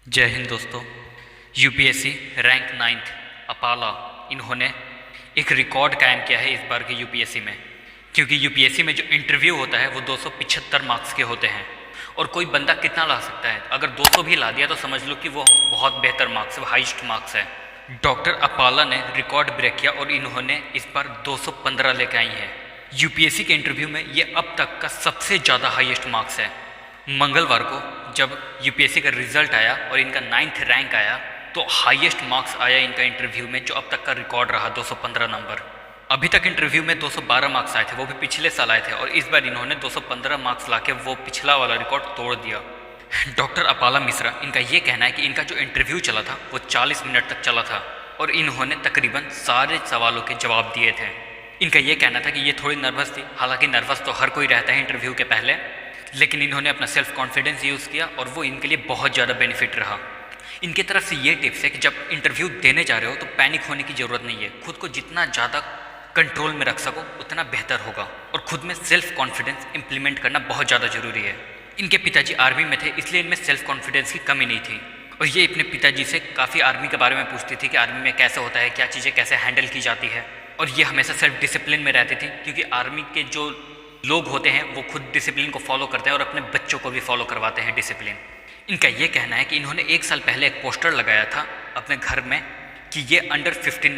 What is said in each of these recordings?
जय हिंद दोस्तों। UPSC rank 9th Apala इन्होंने एक रिकॉर्ड कायम किया है इस बार के यूपीएससी में, क्योंकि यूपीएससी में जो इंटरव्यू होता है वो 275 मार्क्स के होते हैं और कोई बंदा कितना ला सकता है। अगर 200 भी ला दिया तो समझ लो कि वो बहुत बेहतर मार्क्स है, वो हाईएस्ट मार्क्स है। डॉक्टर अपाला ने रिकॉर्ड ब्रेक किया और इन्होंने इस बार 215 लेकर आई है। यूपीएससी के इंटरव्यू में ये अब तक का सबसे ज़्यादा हाईएस्ट मार्क्स है। मंगलवार को जब यूपीएससी का रिजल्ट आया और इनका 9th रैंक आया तो हाईएस्ट मार्क्स आया इनका इंटरव्यू में, जो अब तक का रिकॉर्ड रहा 215 नंबर। अभी तक इंटरव्यू में 212 मार्क्स आए थे, वो भी पिछले साल आए थे, और इस बार इन्होंने 215 मार्क्स लाके वो पिछला वाला रिकॉर्ड तोड़ दिया। डॉक्टर अपाला मिश्रा, इनका ये कहना है कि इनका जो इंटरव्यू चला था वो 40 मिनट तक चला था और इन्होंने तकरीबन सारे सवालों के जवाब दिए थे। इनका ये कहना था कि ये थोड़ी नर्वस थी, हालांकि नर्वस तो हर कोई रहता है इंटरव्यू के पहले, लेकिन इन्होंने अपना सेल्फ कॉन्फिडेंस यूज़ किया और वो इनके लिए बहुत ज़्यादा बेनिफिट रहा। इनके तरफ से ये टिप्स है कि जब इंटरव्यू देने जा रहे हो तो पैनिक होने की ज़रूरत नहीं है। खुद को जितना ज़्यादा कंट्रोल में रख सको उतना बेहतर होगा, और खुद में सेल्फ कॉन्फिडेंस इंप्लीमेंट करना बहुत ज़्यादा ज़रूरी है। इनके पिताजी आर्मी में थे, इसलिए इनमें सेल्फ कॉन्फिडेंस की कमी नहीं थी, और ये अपने पिताजी से काफ़ी आर्मी के बारे में पूछती थी कि आर्मी में कैसे होता है, क्या चीज़ें कैसे हैंडल की जाती है। और ये हमेशा सेल्फ डिसिप्लिन में रहती थी, क्योंकि आर्मी के जो लोग होते हैं वो खुद डिसिप्लिन को फॉलो करते हैं और अपने बच्चों को भी फॉलो करवाते हैं डिसिप्लिन। इनका ये कहना है कि इन्होंने 1 साल पहले एक पोस्टर लगाया था अपने घर में कि ये अंडर 50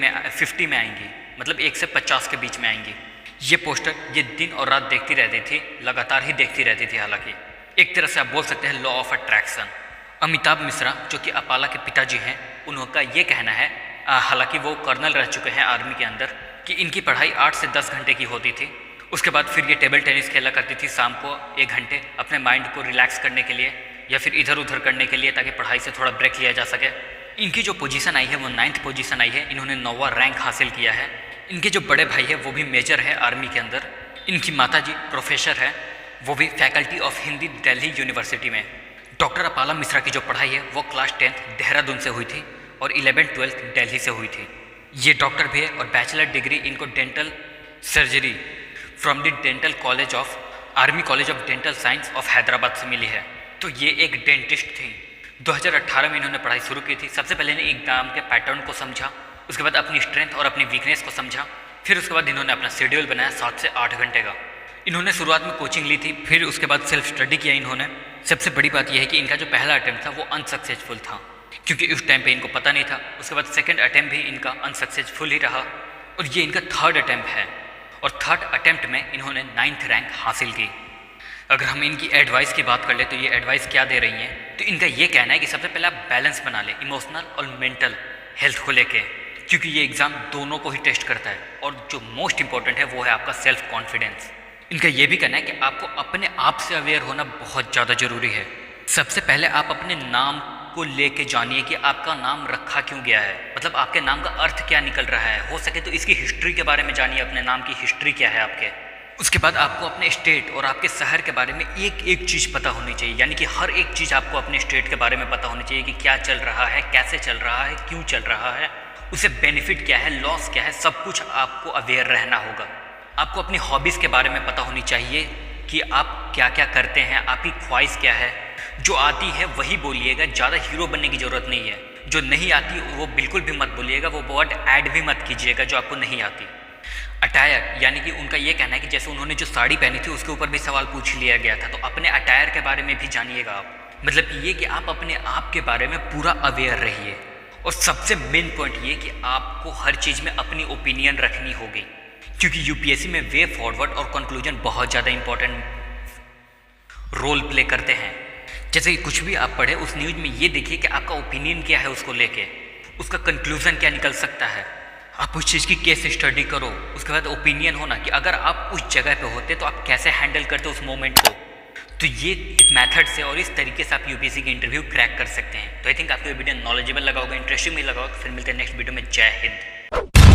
में आएंगी, मतलब 1 से 50 के बीच में आएंगी। ये पोस्टर ये दिन और रात देखती रहती थी, लगातार ही देखती रहती थी। हालांकि एक तरह से आप बोल सकते हैं law of attraction. Amitabh Mishra जो कि अपाला के पिताजी हैं, उनका ये कहना है, हालांकि वो कर्नल रह चुके हैं आर्मी के अंदर, कि इनकी पढ़ाई 8 से 10 घंटे की होती थी। उसके बाद फिर ये टेबल टेनिस खेला करती थी शाम को 1 घंटे, अपने माइंड को रिलैक्स करने के लिए या फिर इधर उधर करने के लिए, ताकि पढ़ाई से थोड़ा ब्रेक लिया जा सके। इनकी जो पोजीशन आई है वो 9th पोजीशन आई है। इन्होंने 9वां रैंक हासिल किया है। इनके जो बड़े भाई है वो भी मेजर है आर्मी के अंदर। इनकी माताजी प्रोफेसर है, वो भी faculty of Hindi Delhi university में। डॉक्टर अपाला मिश्रा की जो पढ़ाई है वो क्लास 10th देहरादून से हुई थी और 11th 12th दिल्ली से हुई थी। ये डॉक्टर भी है और बैचलर डिग्री इनको dental surgery from the dental college of army college of dental science of Hyderabad से मिली है। तो ये एक डेंटिस्ट थी। 2018 में इन्होंने पढ़ाई शुरू की थी। सबसे पहले इन्हें एग्जाम के पैटर्न को समझा, उसके बाद अपनी स्ट्रेंथ और अपनी वीकनेस को समझा, फिर उसके बाद इन्होंने अपना शेड्यूल बनाया 7 से 8 घंटे का। इन्होंने शुरुआत में कोचिंग ली थी, फिर उसके बाद सेल्फ स्टडी किया इन्होंने। सबसे बड़ी बात यह है कि इनका जो पहला अटैम्प्ट था वो अनसक्सेसफुल था, क्योंकि उस टाइम पे इनको पता नहीं था। उसके बाद सेकंड अटैम्प्ट भी इनका अनसक्सेसफुल ही रहा और ये इनका 3rd अटैम्प्ट है, और 3rd अटैम्प्ट में इन्होंने 9th रैंक हासिल की। अगर हम इनकी एडवाइस की बात कर ले तो ये एडवाइस क्या दे रही हैं, तो इनका ये कहना है कि सबसे पहले आप बैलेंस बना ले इमोशनल और मेंटल हेल्थ को लेके, क्योंकि ये एग्ज़ाम दोनों को ही टेस्ट करता है, और जो मोस्ट इंपॉर्टेंट है वो है आपका सेल्फ कॉन्फिडेंस। इनका ये भी कहना है कि आपको अपने आप से अवेयर होना बहुत ज़्यादा ज़रूरी है। सबसे पहले आप अपने नाम को लेके जानिए कि आपका नाम रखा क्यों गया है, मतलब आपके नाम का अर्थ क्या निकल रहा है। हो सके तो इसकी हिस्ट्री के बारे में जानिए, अपने नाम की हिस्ट्री क्या है आपके। उसके बाद आपको अपने स्टेट और आपके शहर के बारे में एक एक चीज़ पता होनी चाहिए, यानी कि हर एक चीज़ आपको अपने स्टेट के बारे में पता होनी चाहिए कि क्या चल रहा है, कैसे चल रहा है, क्यों चल रहा है, उसे बेनिफिट क्या है, लॉस क्या है, सब कुछ आपको अवेयर रहना होगा। आपको अपनी हॉबीज़ के बारे में पता होनी चाहिए कि आप क्या क्या करते हैं, आपकी ख्वाहिश क्या है। जो आती है वही बोलिएगा, ज़्यादा हीरो बनने की ज़रूरत नहीं है। जो नहीं आती वो बिल्कुल भी मत बोलिएगा, वो वर्ड ऐड भी मत कीजिएगा जो आपको नहीं आती। अटायर, यानी कि उनका ये कहना है कि जैसे उन्होंने जो साड़ी पहनी थी उसके ऊपर भी सवाल पूछ लिया गया था, तो अपने अटायर के बारे में भी जानिएगा आप। मतलब ये कि आप अपने आप के बारे में पूरा अवेयर रहिए। और सबसे मेन पॉइंट ये कि आपको हर चीज़ में अपनी ओपिनियन रखनी होगी, क्योंकि यूपीएससी में वे फॉरवर्ड और कंक्लूजन बहुत ज़्यादा इंपॉर्टेंट रोल प्ले करते हैं। जैसे कि कुछ भी आप पढ़े उस न्यूज़ में ये देखिए कि आपका ओपिनियन क्या है उसको लेके, उसका कंक्लूजन क्या निकल सकता है। आप उस चीज़ की केस स्टडी करो, उसके बाद ओपिनियन होना कि अगर आप उस जगह पे होते तो आप कैसे हैंडल करते उस मोमेंट को। तो ये इस मेथड से और इस तरीके से आप यूपीएससी की इंटरव्यू क्रैक कर सकते हैं। तो आई थिंक आपको ये वीडियो नॉलेजेबल लगा होगा, इंटरेस्टिंग भी लगा होगा। फिर मिलते हैं नेक्स्ट वीडियो में। जय हिंद।